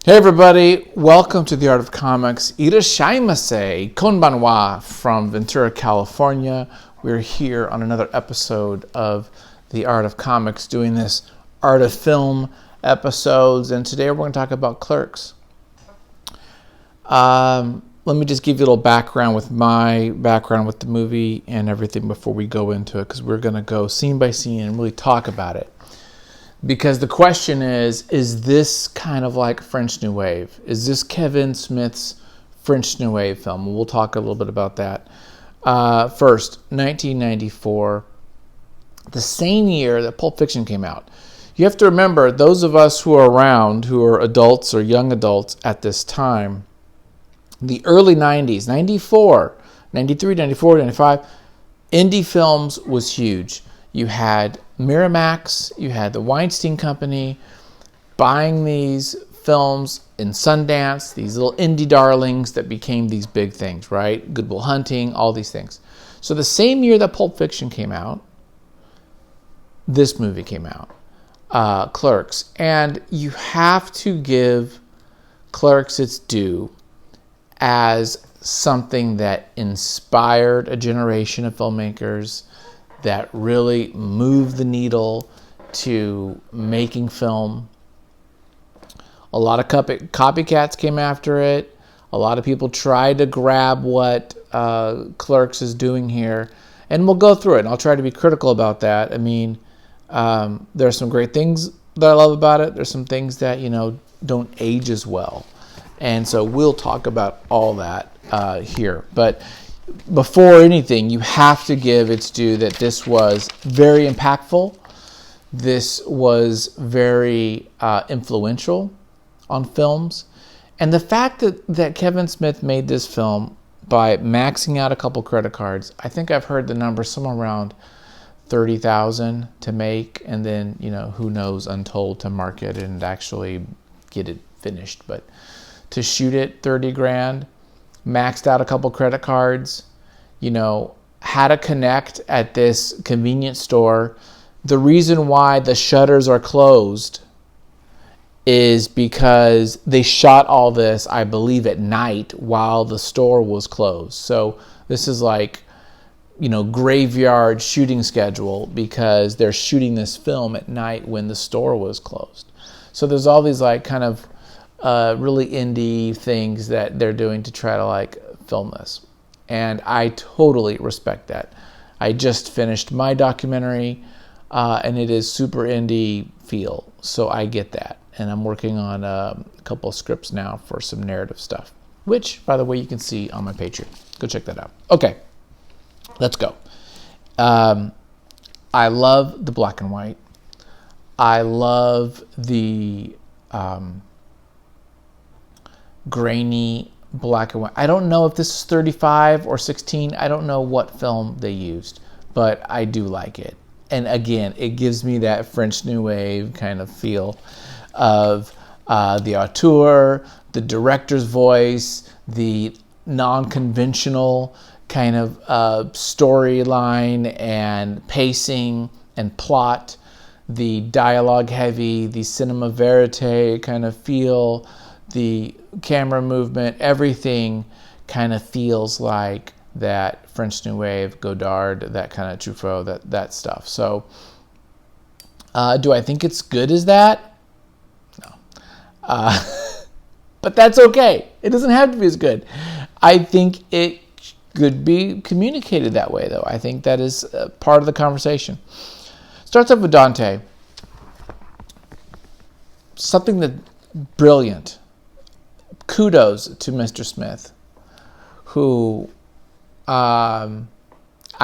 Hey everybody, welcome to The Art of Comics. Irashaimase, konbanwa from Ventura, California. We're here on another episode of The Art of Comics, doing this Art of Film episodes, and today we're going to talk about Clerks. Let me just give you a little background with my background with the movie and everything before we go into it, because we're going to go scene by scene and really talk about it. Because the question is this kind of like French New Wave? Is this Kevin Smith's French New Wave film? We'll talk a little bit about that. First, 1994, the same year that Pulp Fiction came out. You have to remember, those of us who are around, who are adults or young adults at this time, the early 90s, 94, 93, 94, 95, indie films was huge. You had Miramax, you had the Weinstein Company buying these films in Sundance, these little indie darlings that became these big things, right? Good Will Hunting, all these things. So the same year that Pulp Fiction came out, this movie came out, Clerks. And you have to give Clerks its due as something that inspired a generation of filmmakers, that really moved the needle to making film. A lot of copycats came after it. A lot of people tried to grab what Clerks is doing here. And we'll go through it, and I'll try to be critical about that. I mean, there are some great things that I love about it. There's some things that, don't age as well. And so we'll talk about all that here. But before anything, you have to give its due that this was very impactful. This was very influential on films. And the fact that Kevin Smith made this film by maxing out a couple credit cards, I think I've heard the number somewhere around $30,000 to make, and then, who knows, untold to market and actually get it finished. But to shoot it, $30,000, maxed out a couple credit cards, had to connect at this convenience store. The reason why the shutters are closed is because they shot all this, I believe, at night while the store was closed. So this is like, graveyard shooting schedule, because they're shooting this film at night when the store was closed. So there's all these like kind of really indie things that they're doing to try to like film this. And I totally respect that. I just finished my documentary, and it is super indie feel. So I get that. And I'm working on a couple of scripts now for some narrative stuff, which, by the way, you can see on my Patreon. Go check that out. Okay, let's go. I love the black and white. I love the grainy black and white. I don't know if this is 35 or 16. I don't know what film they used, but I do like it. And again, it gives me that French New Wave kind of feel of the auteur, the director's voice, the non-conventional kind of storyline and pacing and plot, the dialogue heavy, the cinema verite kind of feel, the camera movement, everything kind of feels like that French New Wave, Godard, that kind of Truffaut, that stuff. So, do I think it's good as that? No. But that's okay. It doesn't have to be as good. I think it could be communicated that way, though. I think that is part of the conversation. Starts off with Dante. Something that brilliant. Kudos to Mr. Smith, who I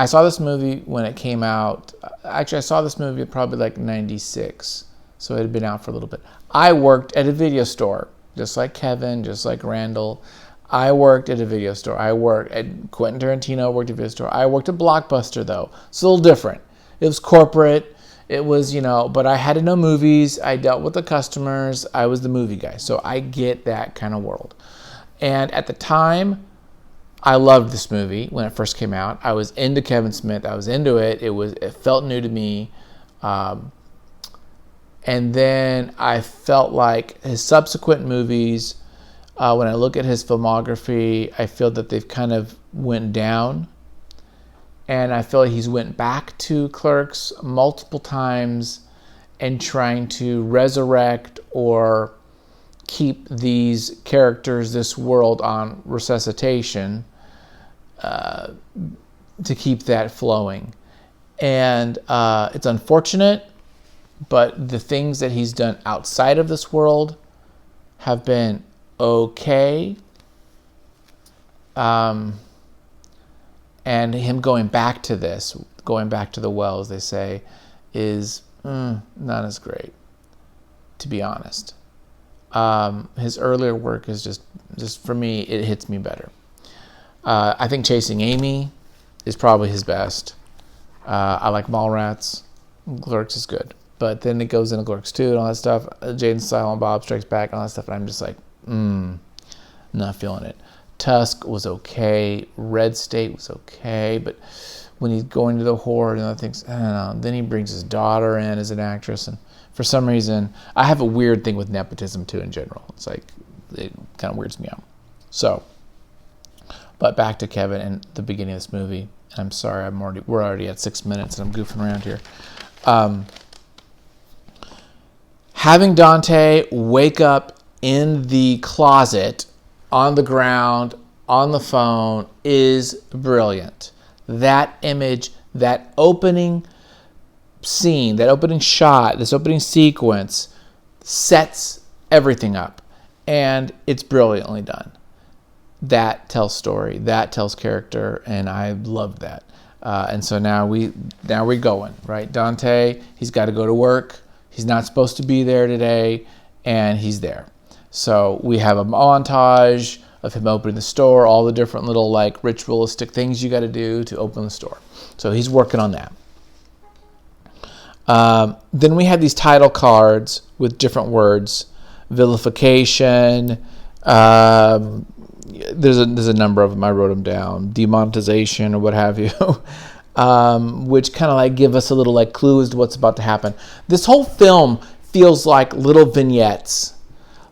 saw this movie when it came out. Actually, I saw this movie probably like 96, so it had been out for a little bit. I worked at a video store, just like Kevin, just like Randall. I worked at a video store. I worked at Quentin Tarantino, worked at a video store. I worked at Blockbuster, though. It's a little different. It was corporate. It was, but I had to know movies. I dealt with the customers. I was the movie guy. So I get that kind of world. And at the time, I loved this movie when it first came out. I was into Kevin Smith. I was into it. It felt new to me. And then I felt like his subsequent movies, when I look at his filmography, I feel that they've kind of went down. And I feel like he's went back to Clerks multiple times and trying to resurrect or keep these characters, this world on resuscitation, to keep that flowing. And it's unfortunate, but the things that he's done outside of this world have been okay. And him going back to the well, as they say, is not as great, to be honest. His earlier work is just for me, it hits me better. I think Chasing Amy is probably his best. I like Mallrats. Clerks is good. But then it goes into Clerks 2 and all that stuff. Jay and Silent Bob Strikes Back and all that stuff. And I'm just like, not feeling it. Tusk was okay. Red State was okay. But when he's going to the horde and other things, I don't know. Then he brings his daughter in as an actress. And for some reason, I have a weird thing with nepotism too in general. It's like, it kind of weirds me out. So, but back to Kevin and the beginning of this movie. I'm sorry, we're already at 6 minutes and I'm goofing around here. Having Dante wake up in the closet, on the ground, on the phone, is brilliant. That image, that opening scene, that opening shot, this opening sequence sets everything up. And it's brilliantly done. That tells story, that tells character, and I love that. And so now we're going, right? Dante, he's got to go to work. He's not supposed to be there today, and he's there. So we have a montage of him opening the store, all the different little like ritualistic things you got to do to open the store. So he's working on that. Then we had these title cards with different words, vilification. There's a number of them. I wrote them down. Demonetization or what have you. Which kind of like give us a little like clue as to what's about to happen. This whole film feels like little vignettes,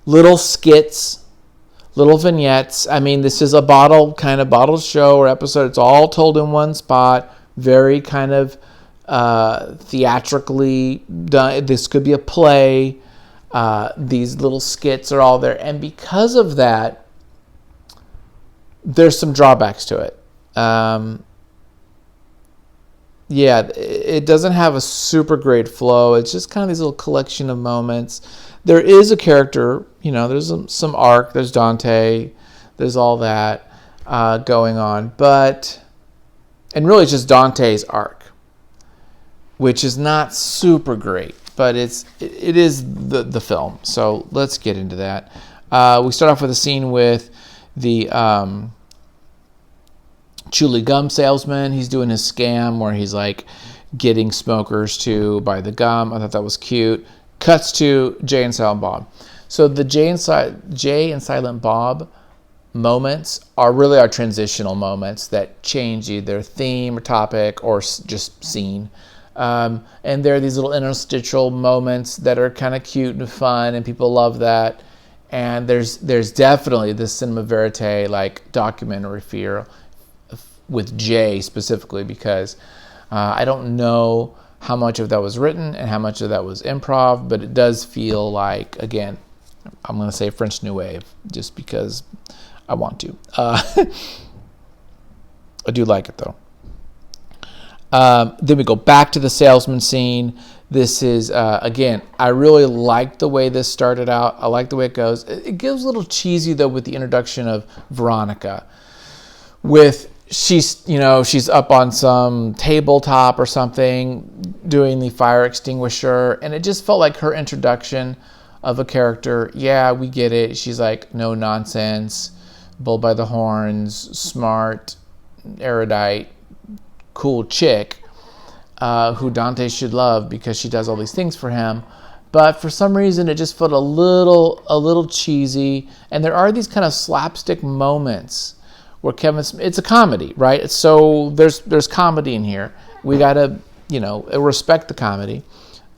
little skits, little vignettes. I mean, this is a bottled show or episode. It's all told in one spot. Very kind of theatrically done. This could be a play. These little skits are all there. And because of that, there's some drawbacks to it. It doesn't have a super great flow. It's just kind of these little collection of moments. There is a character, there's some arc. There's Dante. There's all that going on. And really it's just Dante's arc, which is not super great, but it is the film. So let's get into that. We start off with a scene with the Chewy gum salesman. He's doing his scam where he's like getting smokers to buy the gum. I thought that was cute. Cuts to Jay and Silent Bob. So the Jay and Silent Bob moments are really our transitional moments that change either theme or topic or just scene. And there are these little interstitial moments that are kind of cute and fun, and people love that. And there's definitely this cinema verite like documentary feel with Jay specifically, because I don't know how much of that was written and how much of that was improv, but it does feel like, again, I'm going to say French New Wave just because I want to. I do like it though. Then we go back to the salesman scene. This is, again, I really like the way this started out. I like the way it goes. It gives a little cheesy though with the introduction of Veronica. She's up on some tabletop or something doing the fire extinguisher, and it just felt like her introduction of a character. Yeah, we get it. She's like no nonsense, bull by the horns, smart, erudite, cool chick who Dante should love because she does all these things for him. But for some reason, it just felt a little cheesy. And there are these kind of slapstick moments where it's a comedy, right? So there's comedy in here. We gotta, respect the comedy.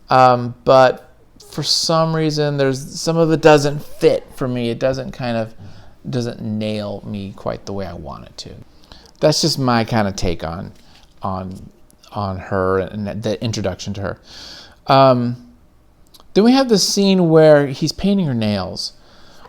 But for some reason, some of it doesn't fit for me. It doesn't nail me quite the way I want it to. That's just my kind of take on her and the introduction to her. Then we have the scene where he's painting her nails.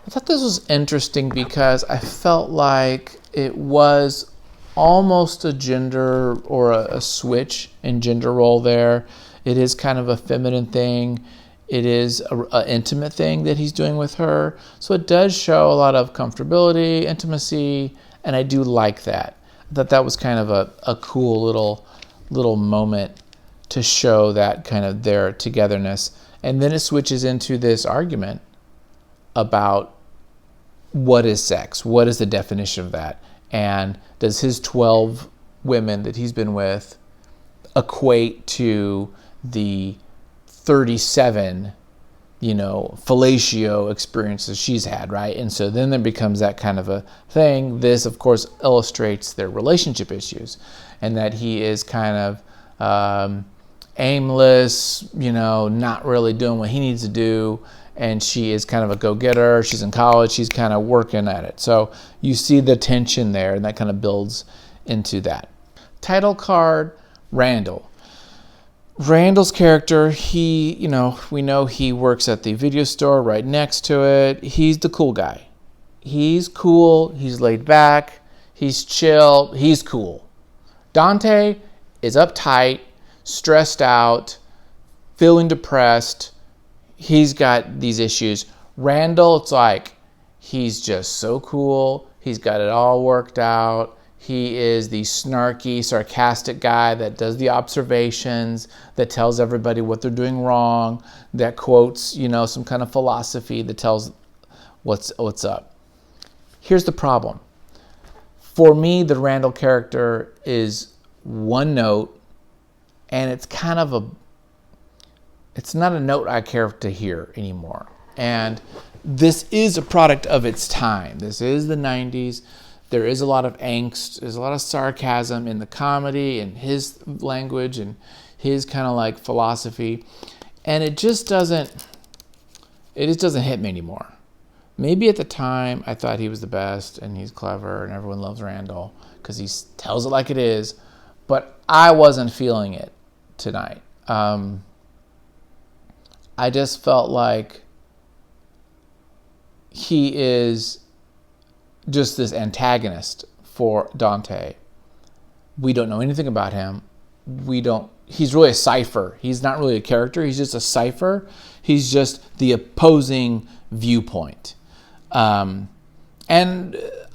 I thought this was interesting because I felt like it was almost a gender or a switch in gender role there. It is kind of a feminine thing. It is an intimate thing that he's doing with her. So it does show a lot of comfortability, intimacy, and I do like that. I thought that was kind of a cool little moment to show that kind of their togetherness. And then it switches into this argument about what is sex? What is the definition of that? And does his 12 women that he's been with equate to the 37, fellatio experiences she's had, right? And so then there becomes that kind of a thing. This, of course, illustrates their relationship issues and that he is kind of aimless, not really doing what he needs to do. And she is kind of a go-getter. She's in college. She's kind of working at it. So you see the tension there, and that kind of builds into that. Title card, Randall. Randall's character, we know he works at the video store right next to it. He's the cool guy. He's cool. He's laid back. He's chill. He's cool. Dante is uptight, stressed out, feeling depressed. He's got these issues. Randall, it's like he's just so cool. He's got it all worked out. He is the snarky, sarcastic guy that does the observations, that tells everybody what they're doing wrong, that quotes, some kind of philosophy that tells what's up. Here's the problem. For me, the Randall character is one note, and it's kind of it's not a note I care to hear anymore. And this is a product of its time. This is the 90s. There is a lot of angst. There's a lot of sarcasm in the comedy and his language and his kind of like philosophy. And it just doesn't hit me anymore. Maybe at the time I thought he was the best and he's clever and everyone loves Randall because he tells it like it is. But I wasn't feeling it tonight. I just felt like he is just this antagonist for Dante. We don't know anything about him. He's really a cipher. He's not really a character. He's just a cipher. He's just the opposing viewpoint. And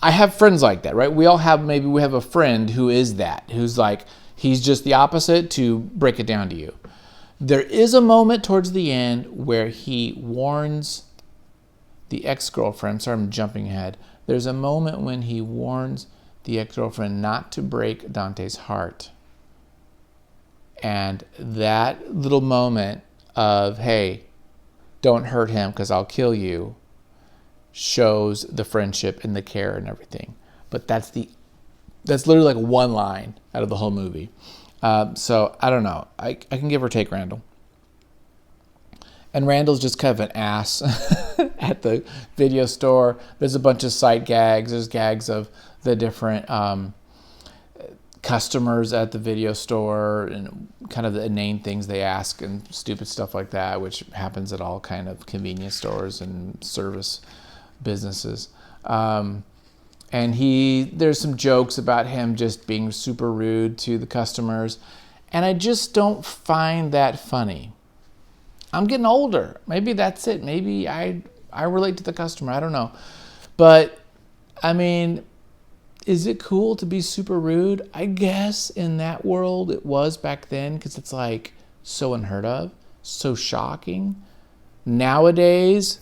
I have friends like that, right? We have a friend who is that, who's like, he's just the opposite to break it down to you. There is a moment towards the end where he warns the ex-girlfriend. Sorry, I'm jumping ahead. There's a moment when he warns the ex-girlfriend not to break Dante's heart. And that little moment of, hey, don't hurt him because I'll kill you, shows the friendship and the care and everything. But that's literally like one line out of the whole movie. So I don't know. I can give or take Randall. And Randall's just kind of an ass at the video store. There's a bunch of sight gags. There's gags of the different customers at the video store and kind of the inane things they ask and stupid stuff like that, which happens at all kind of convenience stores and service businesses. And there's some jokes about him just being super rude to the customers. And I just don't find that funny. I'm getting older. Maybe that's it. Maybe I relate to the customer. I don't know. But, I mean, is it cool to be super rude? I guess in that world it was back then because it's like so unheard of, so shocking. Nowadays,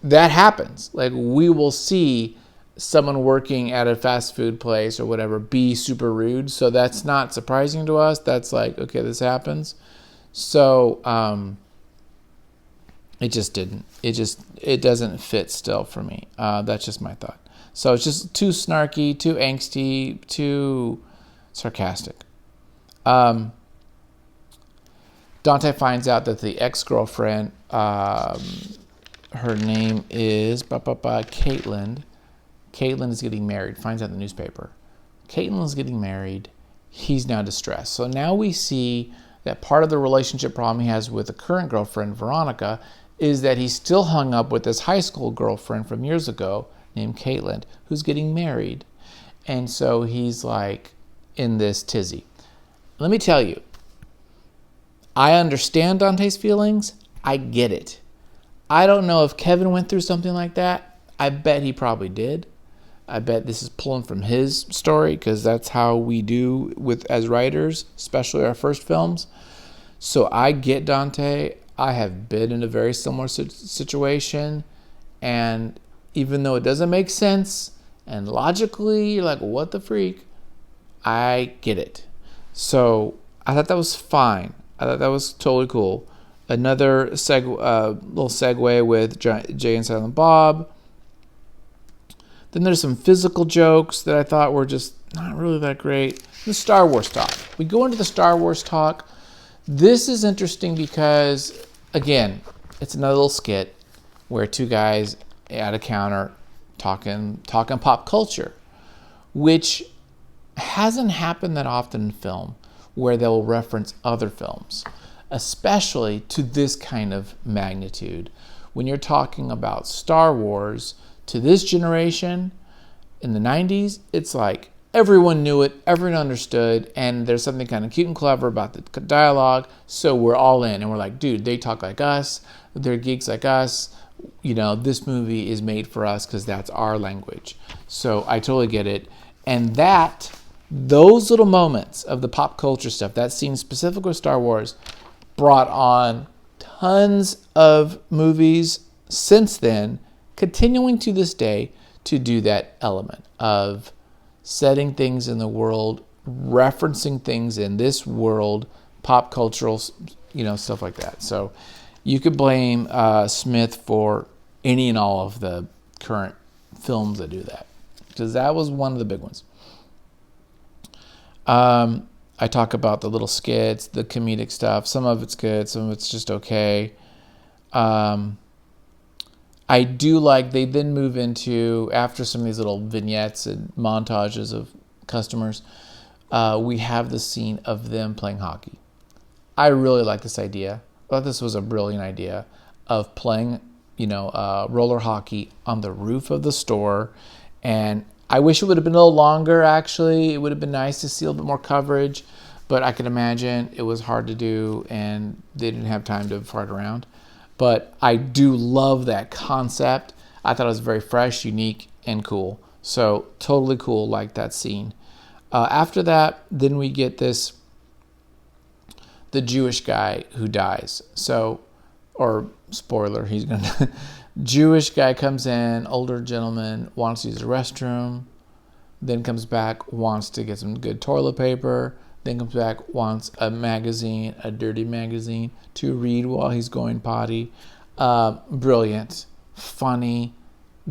that happens. Like we will see someone working at a fast food place or whatever be super rude. So that's not surprising to us. That's like, okay, this happens. So it just didn't. It doesn't fit still for me. That's just my thought. So it's just too snarky, too angsty, too sarcastic. Dante finds out that the ex-girlfriend, her name is Caitlin. Caitlin is getting married. Finds out in the newspaper. Caitlin is getting married. He's now distressed. So now we see that part of the relationship problem he has with the current girlfriend, Veronica, is that he's still hung up with this high school girlfriend from years ago named Caitlin, who's getting married. And so he's like in this tizzy. Let me tell you, I understand Dante's feelings. I get it. I don't know if Kevin went through something like that. I bet he probably did. I bet this is pulling from his story because that's how we do with as writers, especially our first films. So I get Dante. I have been in a very similar situation, and even though it doesn't make sense and logically you're like, what the freak, I get it. So I thought that was fine. I thought that was totally cool. Another little segue with Jay and Silent Bob. Then there's some physical jokes that I thought were just not really that great. The Star Wars talk. We go into the Star Wars talk. This is interesting because, again, it's another little skit where two guys at a counter talking pop culture, which hasn't happened that often in film, where they'll reference other films, especially to this kind of magnitude. When you're talking about Star Wars to this generation in the 90s, it's like everyone knew it, everyone understood, and there's something kind of cute and clever about the dialogue, so we're all in, and we're like, dude, they talk like us, they're geeks like us, this movie is made for us because that's our language. So I totally get it. And those little moments of the pop culture stuff, that scene specifically with Star Wars, brought on tons of movies since then, continuing to this day to do that element of setting things in the world, referencing things in this world, pop cultural, stuff like that. So you could blame Smith for any and all of the current films that do that, because that was one of the big ones. I talk about the little skits, the comedic stuff. Some of it's good, some of it's just okay. I do like they then move into, after some of these little vignettes and montages of customers, we have the scene of them playing hockey. I really like this idea. I thought this was a brilliant idea of playing, roller hockey on the roof of the store. And I wish it would have been a little longer, actually. It would have been nice to see a little bit more coverage, but I can imagine it was hard to do and they didn't have time to fart around. But I do love that concept. I thought it was very fresh, unique, and cool. So totally cool, like that scene. After that, then we get the Jewish guy who dies. So, or spoiler, he's gonna Jewish guy comes in, older gentleman, wants to use the restroom, then comes back, wants to get some good toilet paper, then comes back, wants a magazine, a dirty magazine, to read while he's going potty. Brilliant, funny,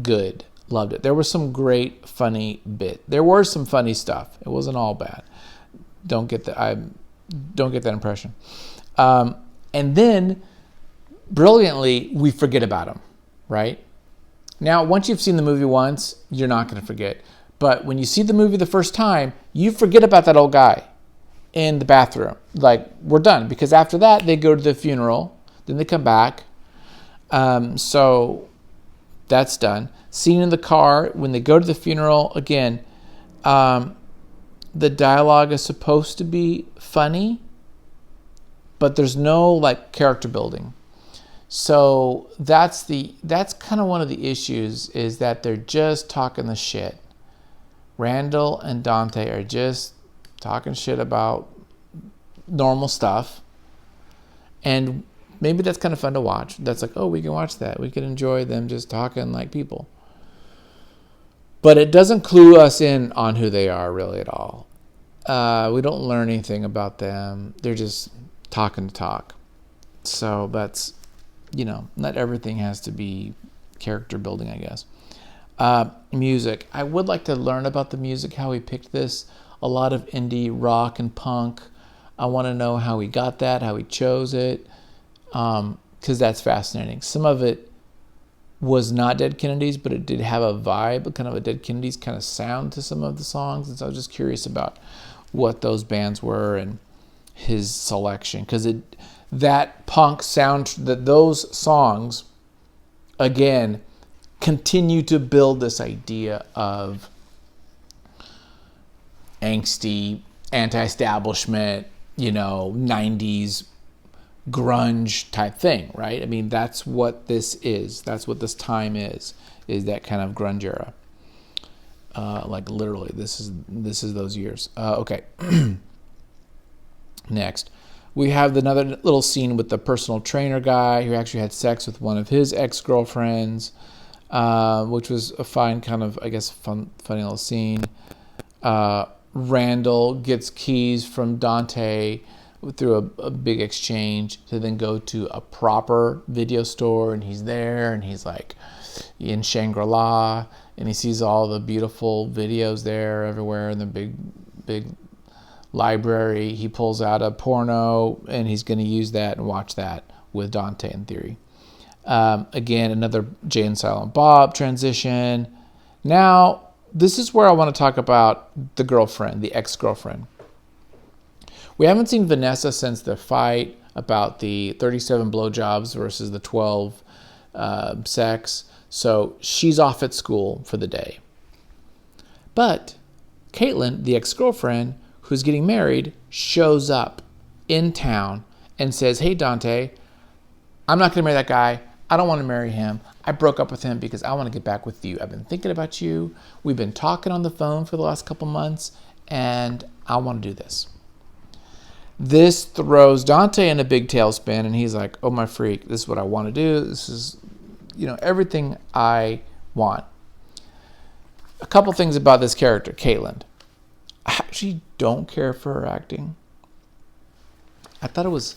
good. Loved it. There was some great funny bit. There were some funny stuff. It wasn't all bad. Don't get that impression. And then, brilliantly, we forget about him, right? Now, once you've seen the movie once, you're not going to forget. But when you see the movie the first time, you forget about that old guy in the bathroom. Like, we're done. Because after that, they go to the funeral. Then they come back. So that's done. Scene in the car, when they go to the funeral, again, the dialogue is supposed to be funny, but there's no character building. So that's kind of one of the issues, is that they're just talking the shit. Randall and Dante are just talking shit about normal stuff. And maybe that's kind of fun to watch. That's like, oh, we can watch that. We can enjoy them just talking like people. But it doesn't clue us in on who they are really at all. We don't learn anything about them. They're just talking to talk. So that's, not everything has to be character building, I guess. Music. I would like to learn about the music, how he picked this. A lot of indie rock and punk. I want to know how he got that, how he chose it, because that's fascinating. Some of it was not Dead Kennedys, but it did have a vibe, kind of a Dead Kennedys kind of sound to some of the songs. And so I was just curious about what those bands were and his selection, because that punk sound, that those songs, again, continue to build this idea of angsty, anti-establishment, 90s grunge type thing, right? I mean, that's what this is. That's what this time is that kind of grunge era. Like literally, this is those years. Okay. Next, we have another little scene with the personal trainer guy who actually had sex with one of his ex-girlfriends, which was a fine kind of, I guess, funny little scene. Randall gets keys from Dante through a big exchange to then go to a proper video store, and he's there, and he's like in Shangri-La, and he sees all the beautiful videos there everywhere in the big library. He pulls out a porno, and he's going to use that and watch that with Dante in theory. Again, another Jay and Silent Bob transition. Now, this is where I want to talk about the girlfriend, the ex-girlfriend. We haven't seen Vanessa since the fight about the 37 blowjobs versus the 12 sex. So she's off at school for the day. But Caitlin, the ex-girlfriend, who's getting married, shows up in town and says, "Hey, Dante, I'm not going to marry that guy. I don't want to marry him. I broke up with him because I want to get back with you. I've been thinking about you. We've been talking on the phone for the last couple months, and I want to do this." This throws Dante in a big tailspin, and he's like, "Oh, my freak, this is what I want to do. This is, everything I want." A couple things about this character, Caitlin. I actually don't care for her acting. I thought it was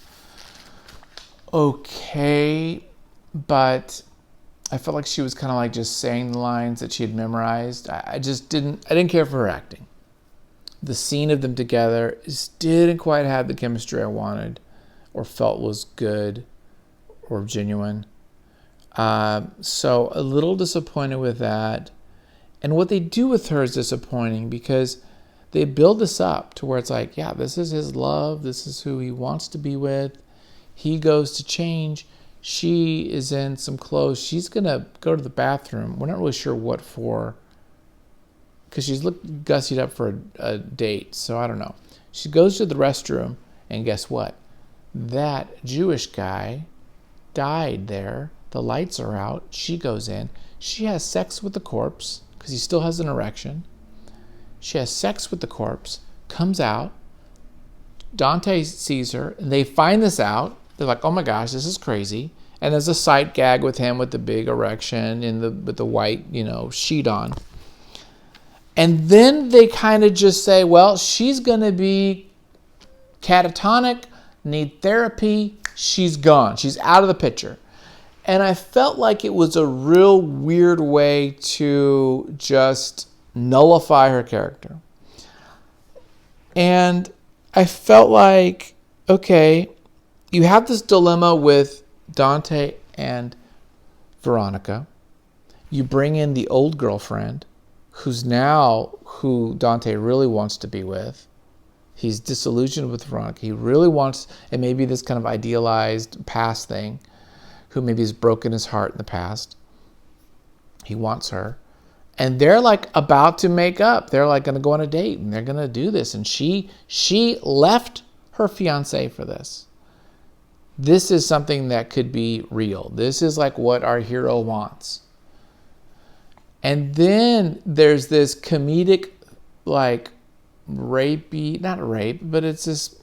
okay, but I felt like she was kind of like just saying the lines that she had memorized. I didn't care for her acting. The scene of them together just didn't quite have the chemistry I wanted or felt was good or genuine. So a little disappointed with that. And what they do with her is disappointing because they build this up to where it's like, yeah, this is his love. This is who he wants to be with. He goes to change. She is in some clothes. She's going to go to the bathroom. We're not really sure what for, because she's gussied up for a date. So I don't know. She goes to the restroom, and guess what? That Jewish guy died there. The lights are out. She goes in. She has sex with the corpse because he still has an erection. She has sex with the corpse, comes out. Dante sees her, and they find this out. They're like, "Oh my gosh, this is crazy." And there's a sight gag with him with the big erection and with the white, sheet on. And then they kind of just say, well, she's going to be catatonic, need therapy. She's gone. She's out of the picture. And I felt like it was a real weird way to just nullify her character. And I felt like, okay, you have this dilemma with Dante and Veronica. You bring in the old girlfriend, who's now who Dante really wants to be with. He's disillusioned with Veronica. He really wants, and maybe this kind of idealized past thing, who maybe has broken his heart in the past. He wants her. And they're like about to make up. They're like going to go on a date and they're going to do this. And she left her fiance for this. This is something that could be real. This is like what our hero wants. And then there's this comedic, like rapey, not rape, but it's this,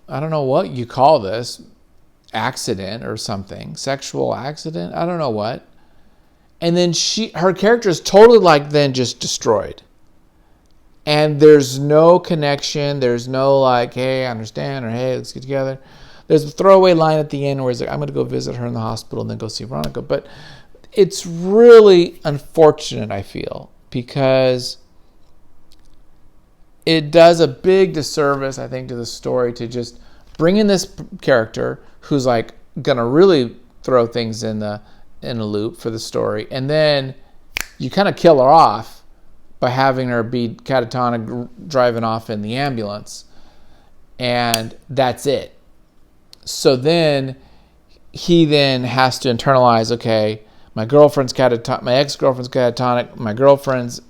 I don't know what you call this, accident or something, sexual accident, I don't know what. And then her character is totally like then just destroyed. And there's no connection. There's no like, hey, I understand, or hey, let's get together. There's a throwaway line at the end where he's like, I'm going to go visit her in the hospital and then go see Veronica. But it's really unfortunate, I feel, because it does a big disservice, I think, to the story to just bring in this character who's like going to really throw things in a loop for the story. And then you kind of kill her off by having her be catatonic driving off in the ambulance. And that's it. So then he then has to internalize, okay, my girlfriend's catatonic, my ex-girlfriend's catatonic, my girlfriend's,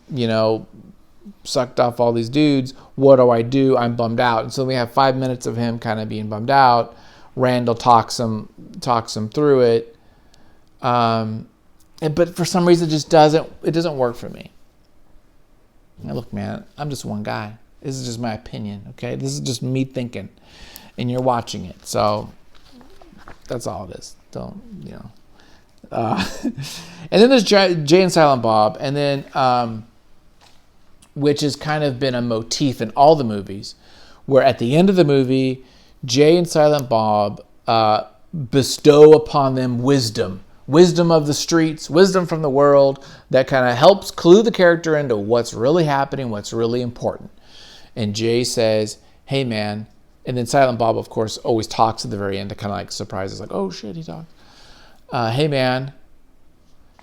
sucked off all these dudes. What do? I'm bummed out. And so we have 5 minutes of him kind of being bummed out. Randall talks him through it. But for some reason it doesn't work for me. Now look, man, I'm just one guy. This is just my opinion, okay? This is just me thinking. And you're watching it. So that's all it is. Don't. And then there's Jay and Silent Bob. And then, which has kind of been a motif in all the movies, where at the end of the movie, Jay and Silent Bob bestow upon them wisdom of the streets, wisdom from the world, that kind of helps clue the character into what's really happening, what's really important. And Jay says, hey, man. And then Silent Bob, of course, always talks at the very end to kind of like surprise us, like, oh, shit, he talks. Hey, man,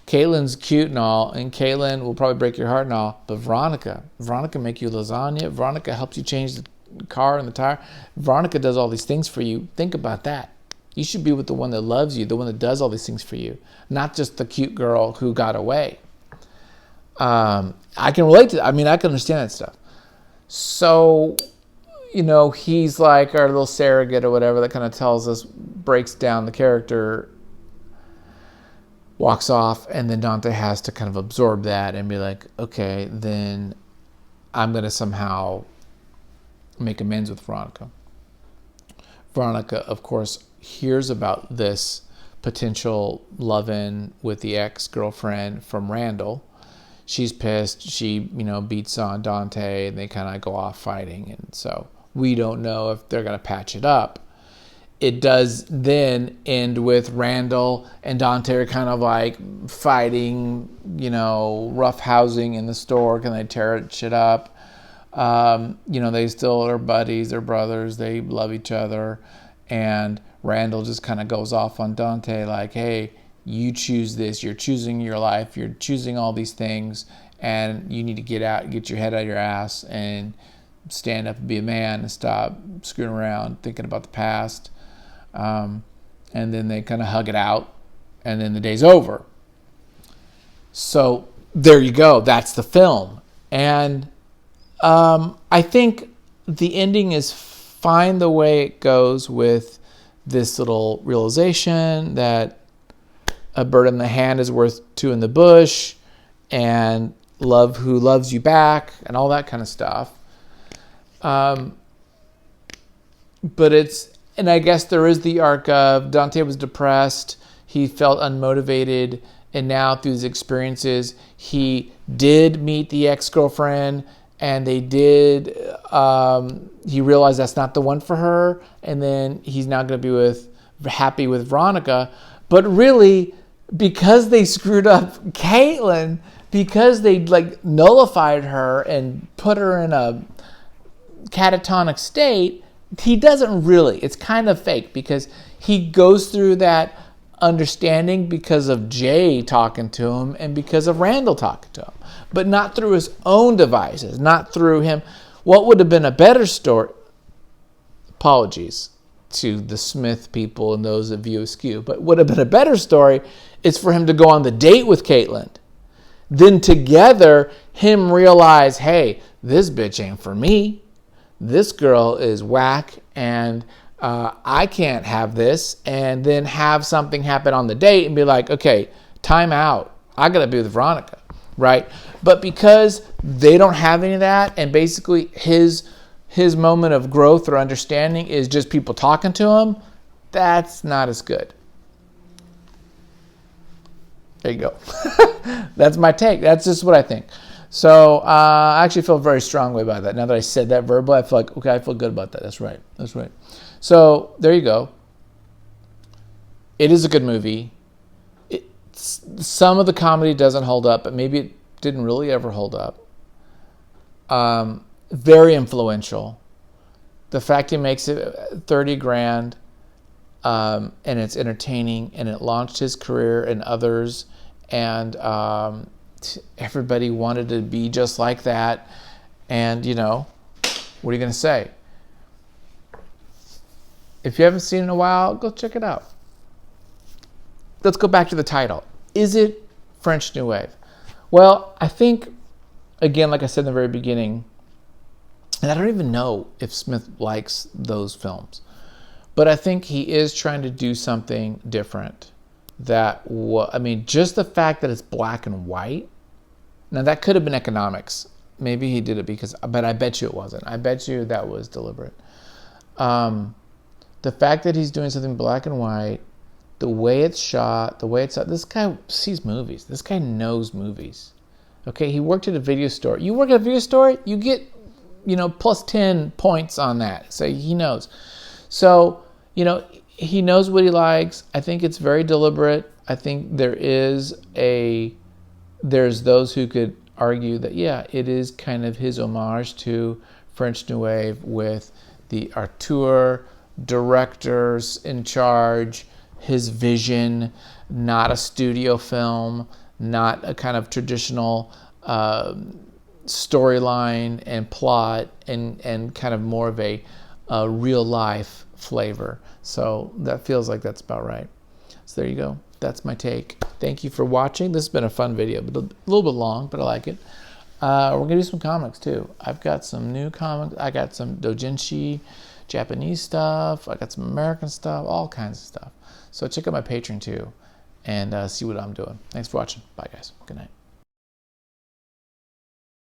Caitlin's cute and all, and Caitlin will probably break your heart and all, but Veronica make you lasagna. Veronica helps you change the car and the tire. Veronica does all these things for you. Think about that. You should be with the one that loves you, the one that does all these things for you, not just the cute girl who got away. I can relate to that. I mean, I can understand that stuff. So, he's like our little surrogate or whatever that kind of breaks down the character, walks off, and then Dante has to kind of absorb that and be like, okay, then I'm going to somehow make amends with Veronica. Veronica, of course, hears about this potential love-in with the ex-girlfriend from Randall. She's pissed. She, beats on Dante, and they kind of go off fighting. And so we don't know if they're going to patch it up. It does then end with Randall and Dante are kind of like fighting, rough housing in the store. Can they tear shit up? They still are buddies. They're brothers. They love each other. And Randall just kind of goes off on Dante like, hey, you choose this. You're choosing your life. You're choosing all these things. And you need to get your head out of your ass and stand up and be a man and stop screwing around thinking about the past. And then they kind of hug it out. And then the day's over. So there you go. That's the film. And I think the ending is fine the way it goes with this little realization that a bird in the hand is worth two in the bush, and love who loves you back, and all that kind of stuff. But and I guess there is the arc of Dante was depressed, he felt unmotivated, and now through his experiences, he did meet the ex-girlfriend, and they did, he realized that's not the one for her, and then he's now going to be happy with Veronica. But really, because they screwed up Caitlin, because they nullified her and put her in a catatonic state, he doesn't really. It's kind of fake because he goes through that understanding because of Jay talking to him and because of Randall talking to him, but not through his own devices, not through him. What would have been a better story, apologies to the Smith people and those that view askew, but would have been a better story is for him to go on the date with Caitlin. Then together, him realize, hey, this bitch ain't for me. This girl is whack, and I can't have this. And then have something happen on the date and be like, okay, time out. I got to be with Veronica, right? But because they don't have any of that, and basically his moment of growth or understanding is just people talking to him, that's not as good. There you go. That's my take. That's just what I think. So I actually feel very strongly about that. Now that I said that verbally, I feel like, okay, I feel good about that. That's right. That's right. So there you go. It is a good movie. Some of the comedy doesn't hold up, but maybe it didn't really ever hold up. Very influential. The fact he makes it 30 grand, and it's entertaining, and it launched his career and others, and everybody wanted to be just like that. And what are you going to say? If you haven't seen it in a while, go check it out. Let's go back to the title. Is it French New Wave? Well, I think, again, like I said in the very beginning, and I don't even know if Smith likes those films, but I think he is trying to do something different. Just the fact that it's black and white. Now, that could have been economics. Maybe he did it but I bet you it wasn't. I bet you that was deliberate. The fact that he's doing something black and white, the way it's shot, this guy sees movies. This guy knows movies. Okay, he worked at a video store. You work at a video store, you get, plus 10 points on that. So he knows. So, he knows what he likes. I think it's very deliberate. I think there's those who could argue that, yeah, it is kind of his homage to French New Wave with the auteur, directors in charge, his vision, not a studio film, not a kind of traditional storyline and plot, and kind of more of a real life flavor. So that feels like that's about right. So there you go. That's my take. Thank you for watching. This has been a fun video, but a little bit long, but I like it. We're going to do some comics too. I've got some new comics. I got some doujinshi, Japanese stuff. I got some American stuff, all kinds of stuff. So check out my Patreon too and see what I'm doing. Thanks for watching. Bye, guys. Good night.